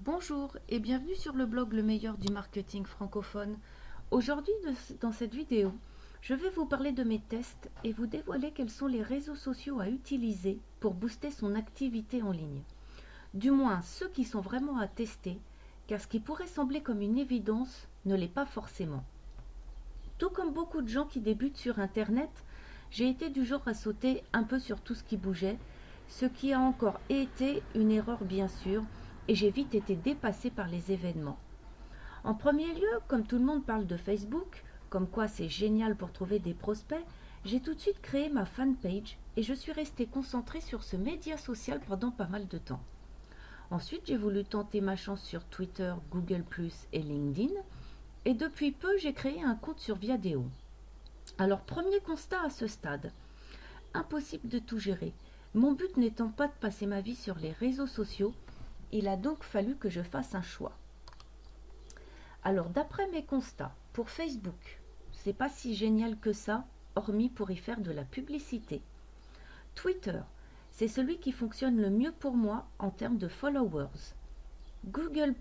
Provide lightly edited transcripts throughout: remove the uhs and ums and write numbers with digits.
Bonjour et bienvenue sur le blog Le meilleur du marketing francophone. Aujourd'hui, dans cette vidéo, je vais vous parler de mes tests et vous dévoiler quels sont les réseaux sociaux à utiliser pour booster son activité en ligne. Du moins ceux qui sont vraiment à tester, car ce qui pourrait sembler comme une évidence ne l'est pas forcément. Tout comme beaucoup de gens qui débutent sur Internet, j'ai été du genre à sauter un peu sur tout ce qui bougeait, ce qui a encore été une erreur bien sûr, et j'ai vite été dépassée par les événements. En premier lieu, comme tout le monde parle de Facebook, comme quoi c'est génial pour trouver des prospects, j'ai tout de suite créé ma fanpage et je suis restée concentrée sur ce média social pendant pas mal de temps. Ensuite, j'ai voulu tenter ma chance sur Twitter, Google+, et LinkedIn, et depuis peu, j'ai créé un compte sur Viadeo. Alors, premier constat à ce stade, impossible de tout gérer. Mon but n'étant pas de passer ma vie sur les réseaux sociaux, il a donc fallu que je fasse un choix. Alors, d'après mes constats, pour Facebook, c'est pas si génial que ça, hormis pour y faire de la publicité. Twitter, c'est celui qui fonctionne le mieux pour moi en termes de followers. Google+,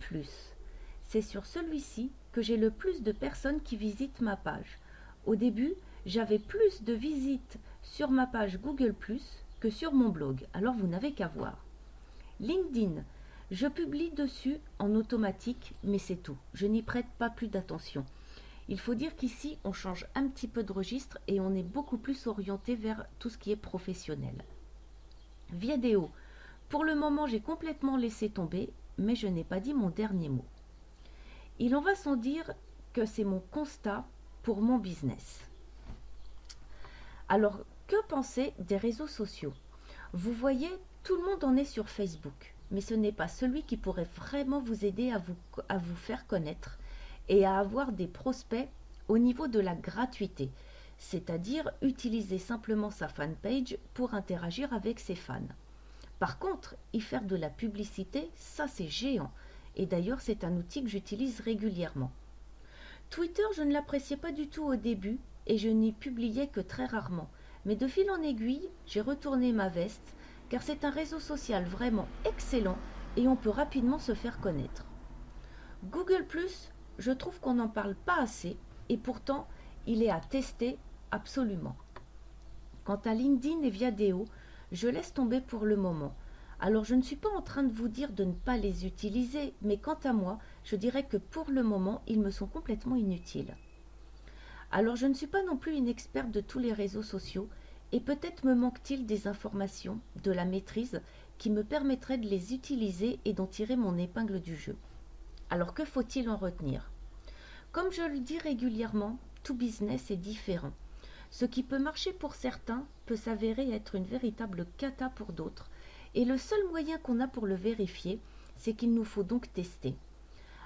c'est sur celui-ci que j'ai le plus de personnes qui visitent ma page. Au début, j'avais plus de visites sur ma page Google+, que sur mon blog, alors vous n'avez qu'à voir. LinkedIn, je publie dessus en automatique, mais c'est tout. Je n'y prête pas plus d'attention. Il faut dire qu'ici, on change un petit peu de registre et on est beaucoup plus orienté vers tout ce qui est professionnel. Viadeo, pour le moment, j'ai complètement laissé tomber, mais je n'ai pas dit mon dernier mot. Il en va sans dire que c'est mon constat pour mon business. Alors, que penser des réseaux sociaux ? Vous voyez, tout le monde en est sur Facebook, mais ce n'est pas celui qui pourrait vraiment vous aider à vous faire connaître et à avoir des prospects au niveau de la gratuité, c'est-à-dire utiliser simplement sa fanpage pour interagir avec ses fans. Par contre, y faire de la publicité, ça c'est géant, et d'ailleurs c'est un outil que j'utilise régulièrement. Twitter, je ne l'appréciais pas du tout au début et je n'y publiais que très rarement, mais de fil en aiguille, j'ai retourné ma veste car c'est un réseau social vraiment excellent et on peut rapidement se faire connaître. Google+, je trouve qu'on n'en parle pas assez et pourtant il est à tester absolument. Quant à LinkedIn et Viadeo, je laisse tomber pour le moment. Alors je ne suis pas en train de vous dire de ne pas les utiliser, mais quant à moi, je dirais que pour le moment, ils me sont complètement inutiles. Alors je ne suis pas non plus une experte de tous les réseaux sociaux, et peut-être me manque-t-il des informations, de la maîtrise, qui me permettraient de les utiliser et d'en tirer mon épingle du jeu. Alors que faut-il en retenir ? Comme je le dis régulièrement, tout business est différent. Ce qui peut marcher pour certains peut s'avérer être une véritable cata pour d'autres, et le seul moyen qu'on a pour le vérifier, c'est qu'il nous faut donc tester.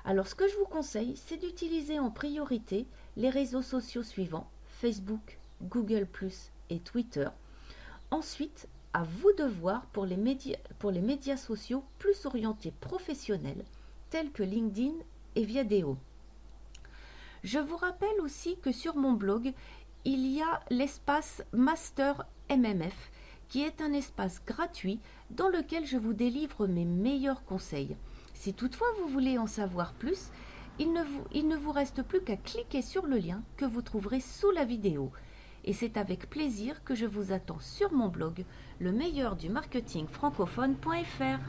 Alors ce que je vous conseille, c'est d'utiliser en priorité les réseaux sociaux suivants, Facebook, Google+, et Twitter. Ensuite, à vous de voir pour les médias sociaux plus orientés professionnels, tels que LinkedIn et Viadeo. Je vous rappelle aussi que sur mon blog, il y a l'espace Master MMF, qui est un espace gratuit dans lequel je vous délivre mes meilleurs conseils. Si toutefois vous voulez en savoir plus, il ne vous reste plus qu'à cliquer sur le lien que vous trouverez sous la vidéo. Et c'est avec plaisir que je vous attends sur mon blog, le meilleur du marketing francophone.fr.